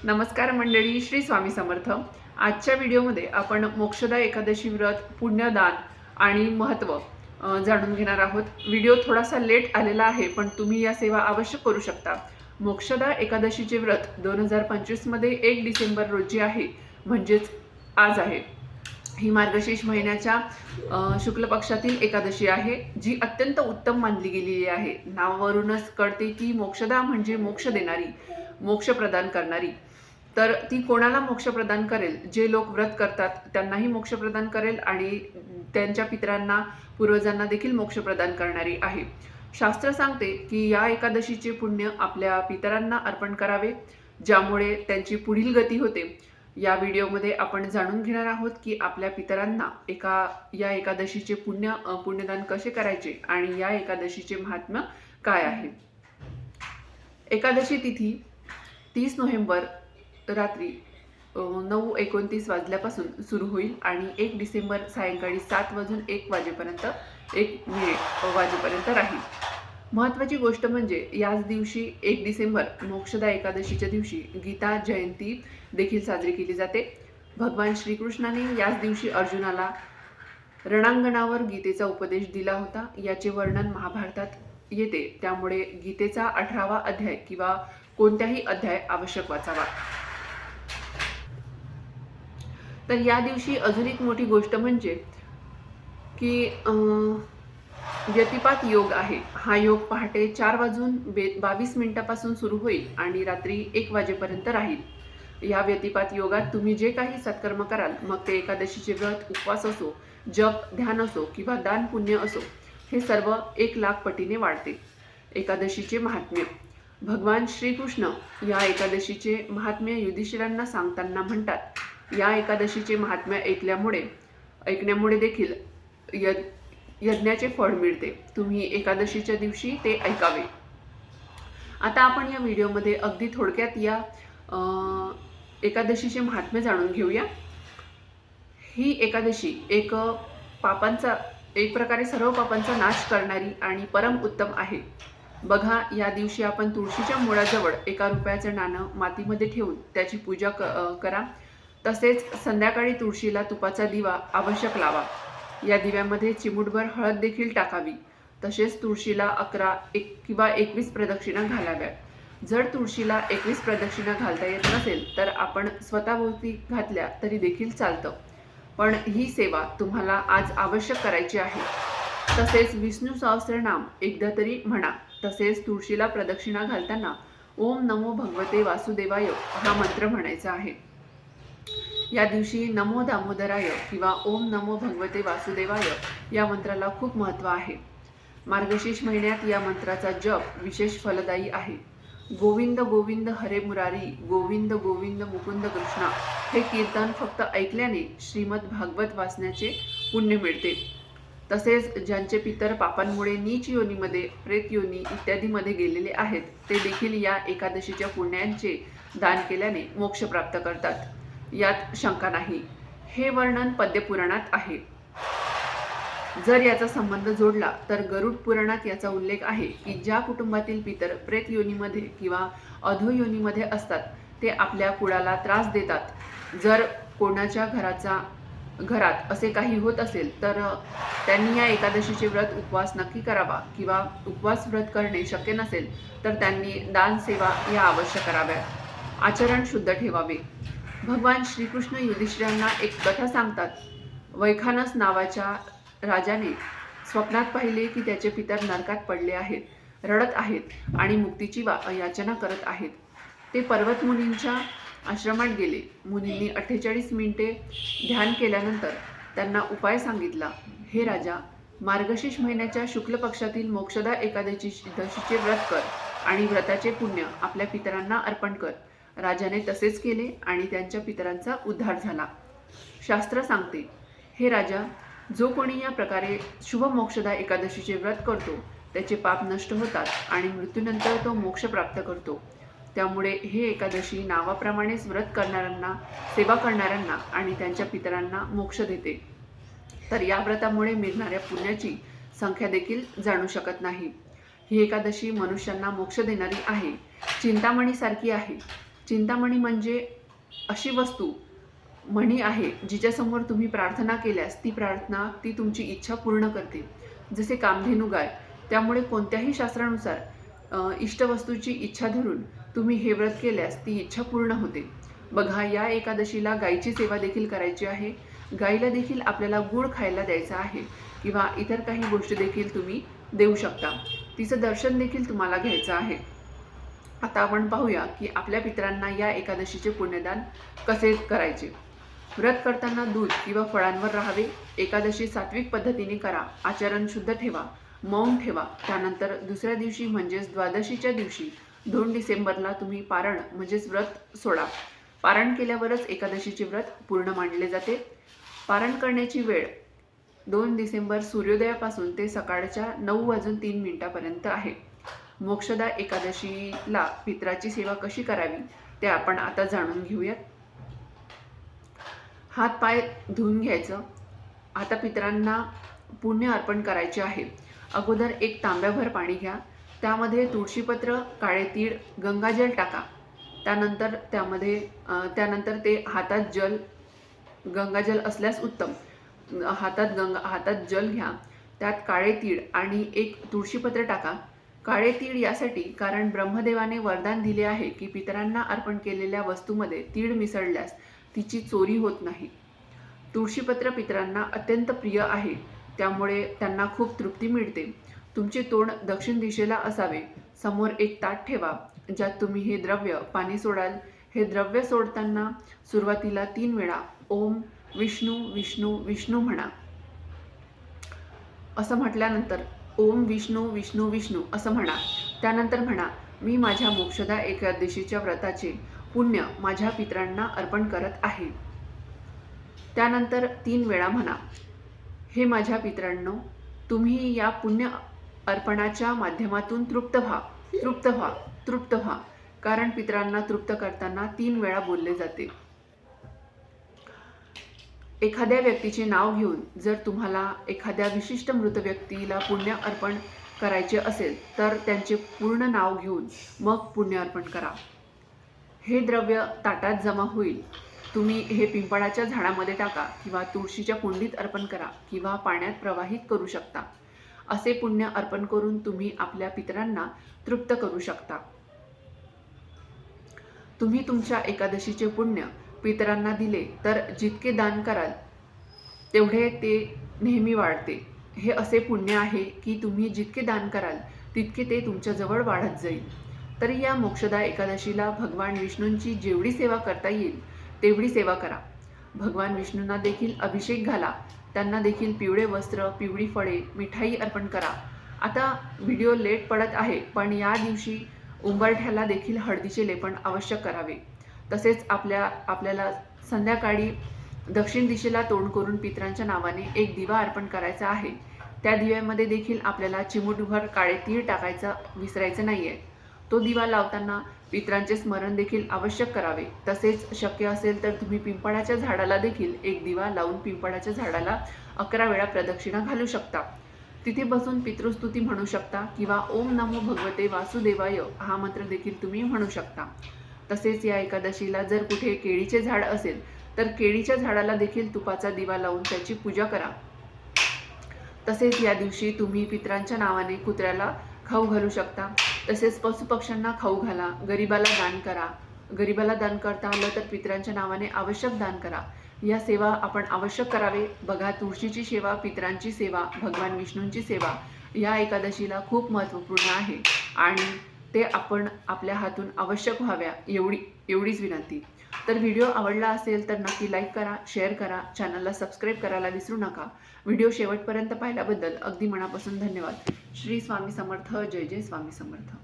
नमस्कार मंडळी, श्री स्वामी समर्थ। आजच्या व्हिडिओमध्ये आपण मोक्षदा एकादशी व्रत, पुण्यदान आणि महत्त्व जाणून घेणार आहोत। व्हिडिओ थोडासा लेट आलेला आहे, पण तुम्ही या सेवा अवश्य करू शकता। मोक्षदा एकादशीचे व्रत 2025 मध्ये 1 डिसेंबर रोजी आहे, म्हणजेच आज आहे। ही मार्गशीर्ष महिन्याच्या शुक्ल पक्षातील एकादशी आहे, जी अत्यंत उत्तम मानली गेलेली आहे। नावावरूनच कळते की मोक्षदा म्हणजे मोक्ष देणारी, मोक्ष प्रदान करणारी। तर ती कोणाला मोक्ष प्रदान करेल? जे लोक व्रत करतात त्यांनाही मोक्ष प्रदान करेल आणि त्यांच्या पितरांना, पूर्वजांना देखील मोक्ष प्रदान करणारी आहे। शास्त्र सांगते की या एकादशीचे पुण्य आपल्या पितरांना अर्पण करावे, ज्यामुळे त्यांची पुढील गती होते। या व्हिडिओमध्ये आपण जाणून घेणार आहोत की आपल्या पितरांना या एकादशीचे पुण्यदान कसे करायचे आणि या एकादशीचे महात्म्य काय आहे। एकादशी तिथी 30 नोव्हेंबर रात्री 9:29 वाजल्यापासून सुरू होईल आणि 1 डिसेंबर सायंकाळी 7:01 वाजेपर्यंत 1 वाजेपर्यंत राहील। महत्त्वाची गोष्ट म्हणजे याच दिवशी 1 डिसेंबर मोक्षदा एकादशीच्या दिवशी गीता जयंती देखील साजरी केली जाते। भगवान श्रीकृष्णाने याच दिवशी अर्जुनाला रणांगणावर गीतेचा उपदेश दिला होता, याचे वर्णन महाभारतात येते। त्यामुळे गीतेचा 18वा अध्याय किंवा कोणत्याही अध्याय आवश्यक वाचावा। तर या दिवशी अजून एक मोठी गोष्ट म्हणजे की व्यतिपात योग आहे। हा योग पहाटे 4:22 पासून सुरू होईल आणि रात्री 1 वाजेपर्यंत राहील। या व्यतिपात योगात तुम्ही जे काही सत्कर्म कराल, मग ते एकादशीचे व्रत, उपवास असो, जप, ध्यान असो किंवा दान पुण्य असो, हे सर्व 1,00,000 पटीने वाढते। एकादशीचे महात्म्य। भगवान श्रीकृष्ण या एकादशीचे महात्म्य युधिष्ठिरांना सांगताना म्हणतात, या एकादशीचे महात्म्य ऐकण्यामुळे देखील यज्ञाचे फळ मिळते। तुम्ही एकादशीच्या दिवशी ते ऐकावे। आता आपण या व्हिडिओमध्ये अगदी थोडक्यात या एकादशीचे महात्म्य जाणून घेऊया। ही एकादशी एक प्रकारे सर्व पापांचा नाश करणारी आणि परम उत्तम आहे। बघा, या दिवशी आपण तुळशीच्या मुळाजवळ 1 रुपयाचं नाणं मातीमध्ये ठेवून त्याची पूजा करा। तसेच संध्याकाळी तुळशीला तुपाचा दिवा आवश्यक लावा। या दिव्यामध्ये चिमूटभर हळद देखील टाकावी। तसेच तुळशीला 11 किंवा 21 प्रदक्षिणा घालाव्या। जर तुळशीला 21 प्रदक्षिणा घालता येत नसेल तर आपण स्वतःभोवती घातल्या तरी देखील चालतं, पण ही सेवा तुम्हाला आज आवश्यक करायची आहे। तसेच विष्णू सहस्त्रनाम एकदा तरी म्हणा। तसेच तुळशीला प्रदक्षिणा घालताना ओम नमो भगवते वासुदेवाय हा मंत्र म्हणायचा आहे। या दिवशी नमो दामोदराय किंवा ओम नमो भगवते वासुदेवाय या मंत्राला खूप महत्त्व आहे। मार्गशीर्ष महिन्यात या मंत्राचा जप विशेष फलदायी आहे। गोविंद गोविंद हरे मुरारी, गोविंद गोविंद मुकुंद कृष्णा हे कीर्तन फक्त ऐकल्याने श्रीमद भागवत वाचण्याचे पुण्य मिळते। तसेच ज्यांचे पितर पापांमुळे नीच योनीमध्ये, प्रेत योनी इत्यादीमध्ये गेलेले आहेत, ते देखील या एकादशीच्या पुण्यांचे दान केल्याने मोक्ष प्राप्त करतात, यात शंका नाही। हे वर्णन पद्यपुराणात आहे। जर याचा संबंध जोडला तर गरुड पुराणात याचा उल्लेख आहे की ज्या कुटुंबातील पितर प्रेत योनीमध्ये किंवा अधो योनीमध्ये असतात, ते आपल्या कुळाला त्रास देतात। जर कोणाच्या घरात असे काही होत असेल तर त्यांनी या एकादशीचे व्रत, उपवास नक्की करावा किंवा उपवास व्रत करणे शक्य नसेल तर त्यांनी दान सेवा या अवश्य कराव्या। आचरण शुद्ध ठेवावे। भगवान श्रीकृष्ण युधिष्ठिरांना एक कथा सांगतात। वैखानस नावाच्या राजाने स्वप्नात पाहिले की त्याचे पितर नरकात पडले आहेत, रडत आहेत आणि मुक्तीची याचना करत आहेत। ते पर्वत मुनींच्या आश्रमात गेले। मुनींनी 48 मिनिटे ध्यान केल्यानंतर त्यांना उपाय सांगितला। हे राजा, मार्गशीर्ष महिन्याच्या शुक्ल पक्षातील मोक्षदा एकादशीचे व्रत कर आणि व्रताचे पुण्य आपल्या पितरांना अर्पण कर। राजाने तसेच केले आणि त्यांच्या पितरांचा उद्धार झाला। शास्त्र सांगते, हे राजा, जो कोणी या प्रकारे शुभ मोक्षदा एकादशीचे व्रत करतो, त्याचे पाप नष्ट होतात आणि मृत्यूनंतर तो मोक्ष प्राप्त करतो। त्यामुळे हे एकादशी नावाप्रमाणेच व्रत करणाऱ्यांना, सेवा करणाऱ्यांना आणि त्यांच्या पितरांना मोक्ष देते। तर या व्रतामुळे मिळणाऱ्या पुण्याची संख्या देखील जाणू शकत नाही। ही एकादशी मनुष्यांना मोक्ष देणारी आहे, चिंतामणीसारखी आहे। चिंतामणी म्हणजे अशी वस्तू म्हणी आहे जिच्यासमोर तुम्ही प्रार्थना केल्यास ती प्रार्थना ती तुमची इच्छा पूर्ण करते, जसे कामधेनू गाय. त्यामुळे कोणत्याही शास्त्रानुसार इष्टवस्तूची इच्छा धरून तुम्ही हे व्रत केल्यास ती इच्छा पूर्ण होते. बघा, या एकादशीला गायीची सेवा देखील करायची आहे. गायीला देखील आपल्याला गूळ खायला द्यायचा आहे किंवा इतर काही गोष्टी देखील तुम्ही देऊ शकता. तिचं दर्शन देखील तुम्हाला घ्यायचं आहे. आता आपण पाहूया की आपल्या पितरांना या एकादशीचे पुण्यदान कसे करायचे. व्रत करताना दूध किंवा फळांवर राहावे. एकादशी सात्विक पद्धतीने करा. आचरण शुद्ध ठेवा, मौन ठेवा. त्यानंतर दुसऱ्या दिवशी म्हणजेच द्वादशीच्या दिवशी 2 डिसेंबरला तुम्ही पारण म्हणजेच व्रत सोडा. पारण केल्यावरच एकादशीचे व्रत पूर्ण मानले जाते. पारण करण्याची वेळ 2 डिसेंबर सूर्योदयापासून ते सकाळच्या 9:03 आहे. मोक्षदा एकादशीला पितराची सेवा कशी करावी ते आपण आता जाणून घेऊयात. हात पाय धुवून घ्यायचं. आता पितरांना पुण्य अर्पण करायचे आहे. अगोदर एक तांब्याभर पाणी घ्या. त्यामध्ये तुळशीपत्र, काळे तीळ, गंगाजल टाका. त्यानंतर ते हातात जल, गंगाजल असल्यास उत्तम, हातात जल घ्या. त्यात काळे तीळ आणि एक तुळशीपत्र टाका. काळे तीळ यासाठी कारण ब्रह्मदेवाने वरदान दिले आहे की पितरांना अर्पण केलेल्या वस्तूमध्ये तीळ मिसळल्यास तिची चोरी होत नाही. तुळशीपत्र पितरांना अत्यंत प्रिय आहे, त्यामुळे त्यांना खूप तृप्ती मिळते. तुमचे तोंड दक्षिण दिशेला असावे. समोर एक ताट ठेवा ज्यात तुम्ही हे द्रव्य पाणी सोडाल. हे द्रव्य सोडताना सुरुवातीला 3 वेळा ओम विष्णू विष्णू विष्णू म्हणा. असं म्हटल्यानंतर ओम विष्णू विष्णू विष्णू असं म्हणा. त्यानंतर म्हणा, मी माझ्या मोक्षदा एकादशीच्या व्रताचे पुण्य माझ्या पितरांना अर्पण करत आहे. त्यानंतर 3 वेळा म्हणा, हे माझ्या पितरांनो, तुम्ही या पुण्य अर्पणाच्या माध्यमातून तृप्त व्हा, तृप्त व्हा, तृप्त व्हा. कारण पितरांना तृप्त करताना 3 वेळा बोलले जाते. एखाद्या व्यक्तीचे नाव घेऊन जर तुम्हाला एखाद्या विशिष्ट मृत व्यक्तीला पुण्य अर्पण करायचे असेल तर त्यांचे पूर्ण नाव घेऊन मग पुण्य अर्पण करा. हे द्रव्य ताटात जमा होईल. तुम्ही हे पिंपळाच्या झाडामध्ये टाका किंवा तुळशीच्या कुंडीत अर्पण करा किंवा पाण्यात प्रवाहित करू शकता. असे पुण्य अर्पण करून तुम्ही आपल्या पितरांना तृप्त करू शकता. तुम्ही तुमच्या एकादशीचे पुण्य पितरांना दिले तर जितके दान कराल तेवढे ते नेहमी वाढते. हे असे पुण्य आहे की तुम्ही जितके दान कराल तितके ते तुमच्याजवळ वाढत जाईल. तरी या मोक्षदा एकादशीला भगवान विष्णूंची जेवढी सेवा करता येईल तेवढी सेवा करा. भगवान विष्णूंना देखील अभिषेक घाला. त्यांना देखील पिवळे वस्त्र, पिवळी फळे, मिठाई अर्पण करा. आता व्हिडिओ लेट पडत आहे, पण या दिवशी उंबरठ्याला देखील हळदीचे लेपन आवश्यक करावे. तसेच आपल्याला संध्याकाळी दक्षिण दिशेला तोंड करून पितरांच्या नावाने एक दिवा अर्पण करायचा आहे. त्या दिव्यामध्ये देखील आपल्याला चिमूटभर काळे तीळ टाकायचं विसरायचं नाही आहे. तो दिवा लावताना पितरांचे स्मरण देखील आवश्यक करावे. तसेच शक्य असेल तर तुम्ही पिंपळाच्या झाडाला देखील एक दिवा लावून पिंपळाच्या झाडाला 11 वेळा प्रदक्षिणा घालू शकता. तिथे बसून पितृस्तुती म्हणू शकता किंवा ओम नमो भगवते वासुदेवाय हा मंत्र देखील तुम्ही म्हणू शकता. तसेच या एकादशीला जर कुठे केळीचे झाड असेल तर केळीच्या झाडाला देखील तुपाचा दिवा लावून त्याची पूजा करा. तसेच या दिवशी तुम्ही पितरांच्या नावाने कुत्र्याला खाऊ घालू शकता. तसेच पशुपक्ष्यांना खाऊ घाला. गरिबाला दान करा. गरिबाला दान करता आलं तर पितरांच्या नावाने आवश्यक दान करा. या सेवा आपण आवश्यक करावे. बघा, तुळशीची सेवा, पितरांची सेवा, भगवान विष्णूंची सेवा या एकादशीला खूप महत्त्वपूर्ण आहे आणि ते आपण आपल्या हातून आवश्यक व्हाव्या एवढीच विनंती. तर व्हिडिओ आवडला असेल तर नक्की लाईक करा, शेअर करा, चॅनलला सबस्क्राईब करायला विसरू नका. व्हिडिओ शेवटपर्यंत पाहिल्याबद्दल अगदी मनापासून धन्यवाद. श्री स्वामी समर्थ. जय जय स्वामी समर्थ.